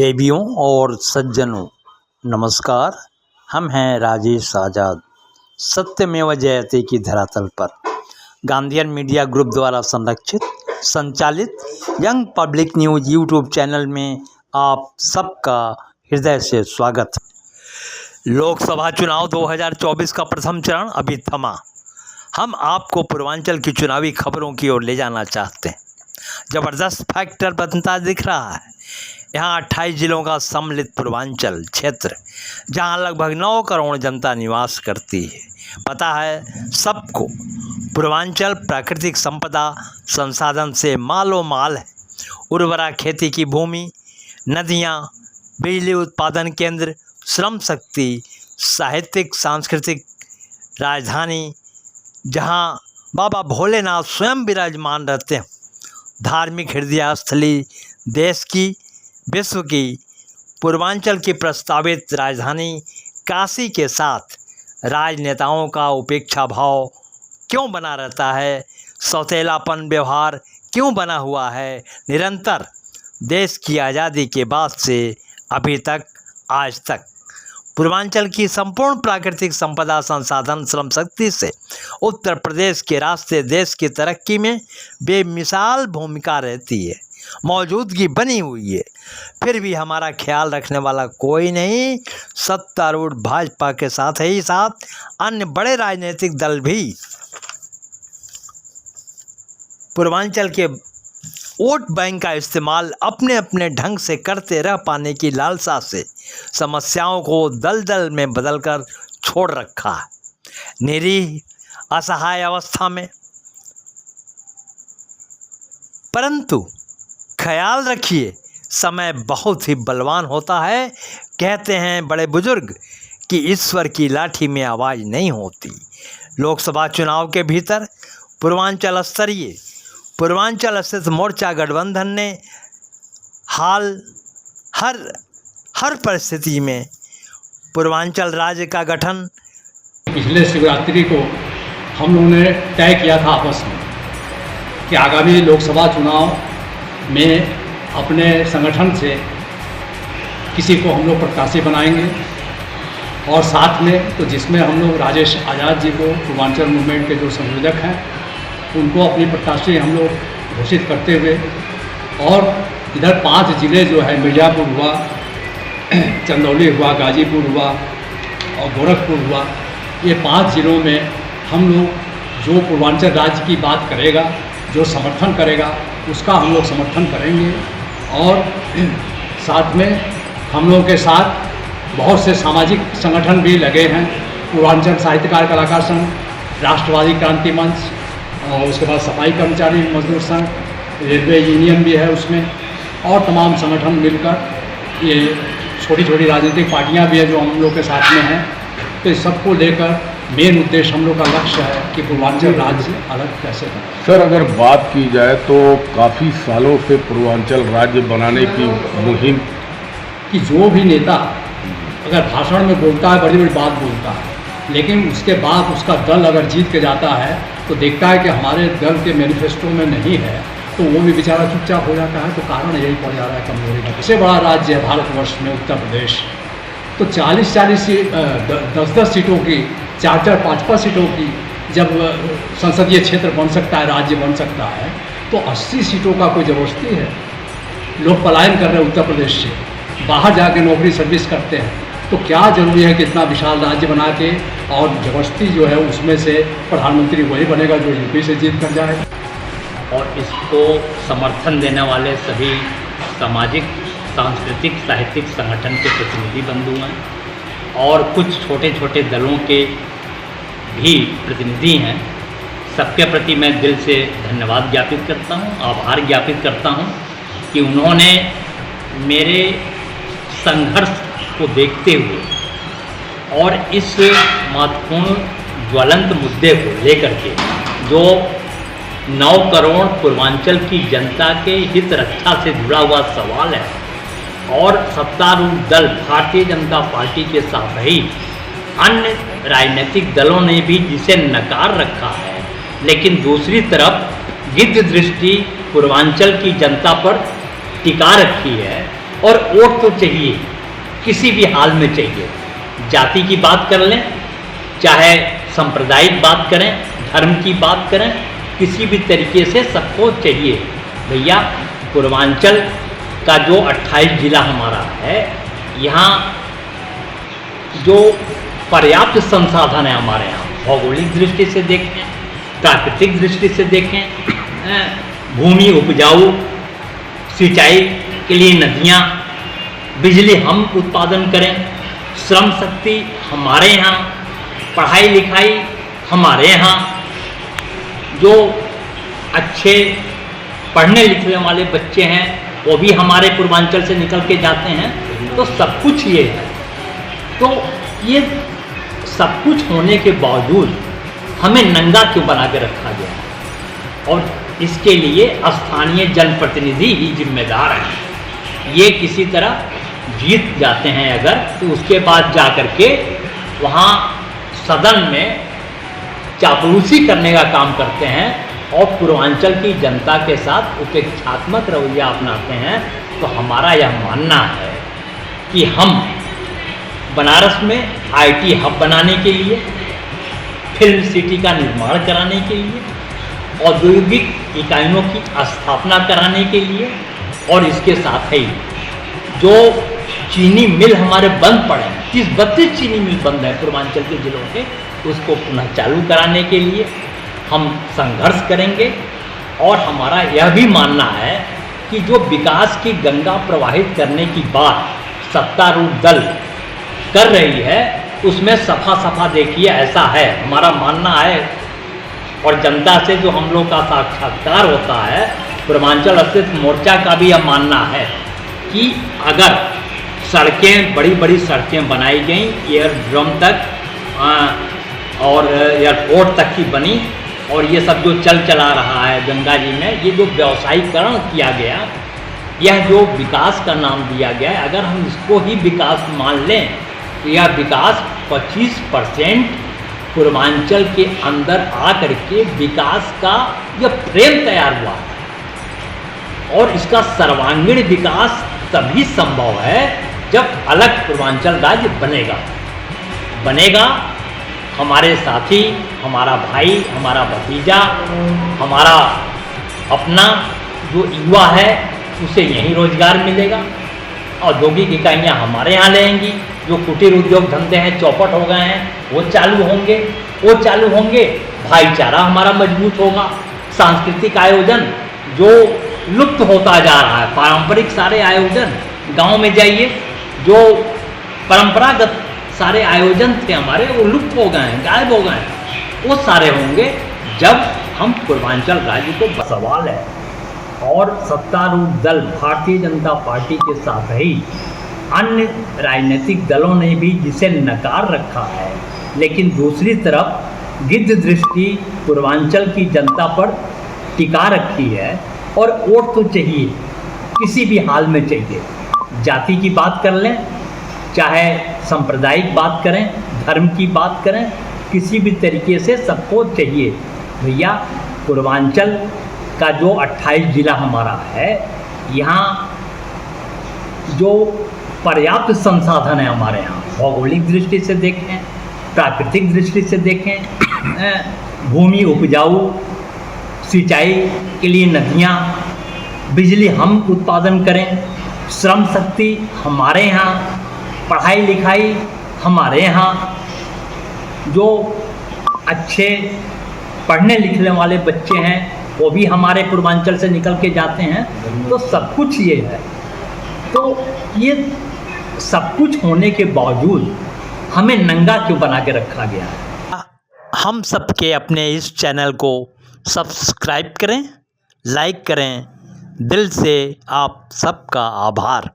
देवियों और सज्जनों नमस्कार। हम हैं राजेश आज़ाद। सत्यमेव जयते की धरातल पर गांधीयन मीडिया ग्रुप द्वारा संरक्षित संचालित young public news YouTube channel में आप सबका हृदय से स्वागत। लोकसभा चुनाव 2024 का प्रथम चरण अभी थमा। हम आपको पूर्वांचल की चुनावी खबरों की ओर ले जाना चाहते हैं। ज़बरदस्त फैक्टर बनता दिख रहा है। यहाँ 28 जिलों का सम्मिलित पूर्वांचल क्षेत्र, जहाँ लगभग 9 करोड़ जनता निवास करती है। पता है सबको, पूर्वांचल प्राकृतिक संपदा संसाधन से मालो माल है। उर्वरा खेती की भूमि, नदियाँ, बिजली उत्पादन केंद्र, श्रम शक्ति, साहित्यिक सांस्कृतिक राजधानी, जहाँ बाबा भोलेनाथ स्वयं विराजमान रहते हैं। धार्मिक हृदय स्थली देश की, विश्व की, पूर्वांचल की प्रस्तावित राजधानी काशी के साथ राजनेताओं का उपेक्षा भाव क्यों बना रहता है? सौतेलापन व्यवहार क्यों बना हुआ है? निरंतर देश की आज़ादी के बाद से अभी तक आज तक पूर्वांचल की संपूर्ण प्राकृतिक संपदा संसाधन श्रम शक्ति से उत्तर प्रदेश के रास्ते देश की तरक्की में बेमिसाल भूमिका रहती है, मौजूदगी बनी हुई है। फिर भी हमारा ख्याल रखने वाला कोई नहीं। सत्तारूढ़ भाजपा के साथ ही साथ अन्य बड़े राजनीतिक दल भी पूर्वांचल के वोट बैंक का इस्तेमाल अपने अपने ढंग से करते रह पाने की लालसा से समस्याओं को दलदल में बदलकर छोड़ रखा है। निरीह असहाय अवस्था में। परंतु ख्याल रखिए, समय बहुत ही बलवान होता है। कहते हैं बड़े बुजुर्ग कि ईश्वर की लाठी में आवाज़ नहीं होती। लोकसभा चुनाव के भीतर पूर्वांचल स्थित मोर्चा गठबंधन ने हर परिस्थिति में पूर्वांचल राज्य का गठन पिछले शिवरात्रि को हम लोगों ने तय किया था आपस में कि आगामी लोकसभा चुनाव में अपने संगठन से किसी को हम लोग प्रत्याशी बनाएंगे और साथ में तो जिसमें हम लोग राजेश आज़ाद जी को पूर्वांचल मूवमेंट के जो संयोजक हैं उनको अपनी प्रत्याशी हम लोग घोषित करते हुए, और इधर 5 ज़िले जो है मिर्ज़ापुर हुआ, चंदौली हुआ, गाजीपुर हुआ और गोरखपुर हुआ, ये 5 ज़िलों में हम लोग जो पूर्वांचल राज्य की बात करेगा, जो समर्थन करेगा, उसका हम लोग समर्थन करेंगे। और साथ में हम लोगों के साथ बहुत से सामाजिक संगठन भी लगे हैं। पूर्वांचल साहित्यकार कलाकार संघ, राष्ट्रवादी क्रांति मंच और उसके बाद सफाई कर्मचारी मजदूर संघ, रेलवे यूनियन भी है उसमें, और तमाम संगठन मिलकर, ये छोटी छोटी राजनीतिक पार्टियां भी हैं जो हम लोग के साथ में हैं। तो इस सबको लेकर मेन उद्देश्य हम लोग का लक्ष्य है कि पूर्वांचल राज्य अलग कैसे बने। सर, अगर बात की जाए तो काफ़ी सालों से पूर्वांचल राज्य बनाने की मुहिम कि जो भी नेता अगर भाषण में बोलता है, बड़ी बड़ी बात बोलता है, लेकिन उसके बाद उसका दल अगर जीत के जाता है तो देखता है कि हमारे दल के मैनिफेस्टो में नहीं है, तो वो भी बेचारा चुपचाप हो जाता है। तो कारण यही पड़ जा रहा है कमजोरी का। सबसे बड़ा राज्य है भारतवर्ष में उत्तर प्रदेश, तो 10-10 सीटों की, 4-4, 5-5 सीटों की जब संसदीय क्षेत्र बन सकता है, राज्य बन सकता है, तो 80 सीटों का कोई ज़बरदस्ती है? लोग पलायन कर रहे हैं उत्तर प्रदेश से, बाहर जाके नौकरी सर्विस करते हैं, तो क्या ज़रूरी है कि इतना विशाल राज्य बना के और ज़बरदस्ती जो है उसमें से प्रधानमंत्री वही बनेगा जो यूपी से जीत कर जाए। और इसको समर्थन देने वाले सभी सामाजिक सांस्कृतिक साहित्यिक संगठन के प्रतिनिधि बंधु हैं और कुछ छोटे छोटे दलों के भी प्रतिनिधि हैं। सबके प्रति मैं दिल से धन्यवाद ज्ञापित करता हूं, आभार ज्ञापित करता हूं कि उन्होंने मेरे संघर्ष को देखते हुए और इस महत्वपूर्ण ज्वलंत मुद्दे को लेकर के, जो 9 करोड़ पूर्वांचल की जनता के हित रक्षा से जुड़ा हुआ सवाल है, और सत्तारूढ़ दल भारतीय जनता पार्टी के साथ ही अन्य राजनीतिक दलों ने भी जिसे नकार रखा है, लेकिन दूसरी तरफ गिद्ध दृष्टि पूर्वांचल की जनता पर टिका रखी है, और वोट तो चाहिए, किसी भी हाल में चाहिए। जाति की बात कर लें, चाहे सांप्रदायिक बात करें, धर्म की बात करें, किसी भी तरीके से सबको चाहिए। भैया पूर्वांचल का जो 28 जिला हमारा है, यहाँ जो पर्याप्त संसाधन है हमारे यहाँ, भौगोलिक दृष्टि से देखें, प्राकृतिक दृष्टि से देखें, भूमि उपजाऊ, सिंचाई के लिए नदियाँ, बिजली हम उत्पादन करें, श्रम शक्ति हमारे यहाँ, पढ़ाई लिखाई हमारे यहाँ, जो अच्छे पढ़ने लिखने वाले बच्चे हैं वो भी हमारे पूर्वांचल से निकल के जाते हैं। तो सब कुछ ये है। तो ये सब कुछ होने के बावजूद हमें नंगा क्यों बना के रखा गया है? और इसके लिए स्थानीय जनप्रतिनिधि ही जिम्मेदार हैं। ये किसी तरह जीत जाते हैं अगर, तो उसके बाद जा कर के वहाँ सदन में चापलूसी करने का काम करते हैं और पूर्वांचल की जनता के साथ उपेक्षात्मक रवैया अपनाते हैं। तो हमारा यह मानना है कि हम बनारस में आईटी हब बनाने के लिए, फिल्म सिटी का निर्माण कराने के लिए, औद्योगिक इकाइयों की स्थापना कराने के लिए, और इसके साथ ही जो चीनी मिल हमारे बंद पड़े हैं, 30-32 चीनी मिल बंद है पूर्वांचल के जिलों के, उसको पुनः चालू कराने के लिए हम संघर्ष करेंगे। और हमारा यह भी मानना है कि जो विकास की गंगा प्रवाहित करने की बात सत्तारूढ़ दल कर रही है, उसमें सफा देखिए ऐसा है, हमारा मानना है। और जनता से जो हम लोग का साक्षात्कार होता है, पूर्वांचल अस्तित्व मोर्चा का भी यह मानना है कि अगर सड़कें, बड़ी बड़ी सड़कें बनाई गई, एयरड्रम तक और एयरपोर्ट तक की बनी, और ये सब जो चला रहा है गंगा जी में, ये जो व्यवसायीकरण किया गया, यह जो विकास का नाम दिया गया है, अगर हम इसको ही विकास मान लें तो यह विकास 25% पूर्वांचल के अंदर आकर के विकास का यह फ्रेम तैयार हुआ है। और इसका सर्वांगीण विकास तभी संभव है जब अलग पूर्वांचल राज्य बनेगा। हमारे साथी, हमारा भाई, हमारा भतीजा, हमारा अपना जो युवा है, उसे यहीं रोजगार मिलेगा। औद्योगिक इकाइयाँ हमारे यहाँ लेंगी, जो कुटीर उद्योग धंधे हैं, चौपट हो गए हैं, वो चालू होंगे। भाईचारा हमारा मजबूत होगा। सांस्कृतिक आयोजन जो लुप्त होता जा रहा है, पारंपरिक सारे आयोजन, गांव में जाइए, जो परंपरागत सारे आयोजन थे हमारे, वो लुप्त हो गए हैं, गायब हो गए हैं। वो सारे होंगे जब हम पूर्वांचल राज्य को। सवाल है, और सत्तारूढ़ दल भारतीय जनता पार्टी के साथ ही अन्य राजनीतिक दलों ने भी जिसे नकार रखा है, लेकिन दूसरी तरफ गिद्ध दृष्टि पूर्वांचल की जनता पर टिका रखी है। और वोट तो चाहिए, किसी भी हाल में चाहिए। जाति की बात कर लें, चाहे सांप्रदायिक बात करें, धर्म की बात करें, किसी भी तरीके से सबको चाहिए। भैया पूर्वांचल का जो 28 जिला हमारा है, यहाँ जो पर्याप्त संसाधन है हमारे यहाँ, भौगोलिक दृष्टि से देखें, प्राकृतिक दृष्टि से देखें, भूमि उपजाऊ, सिंचाई के लिए नदियाँ, बिजली हम उत्पादन करें, श्रम शक्ति हमारे यहाँ, पढ़ाई लिखाई हमारे यहाँ, जो अच्छे पढ़ने लिखने वाले बच्चे हैं वो भी हमारे पूर्वांचल से निकल के जाते हैं। तो सब कुछ ये है। तो ये सब कुछ होने के बावजूद हमें नंगा क्यों बना के रखा गया है? हम सबके अपने इस चैनल को सब्सक्राइब करें, लाइक करें। दिल से आप सबका आभार।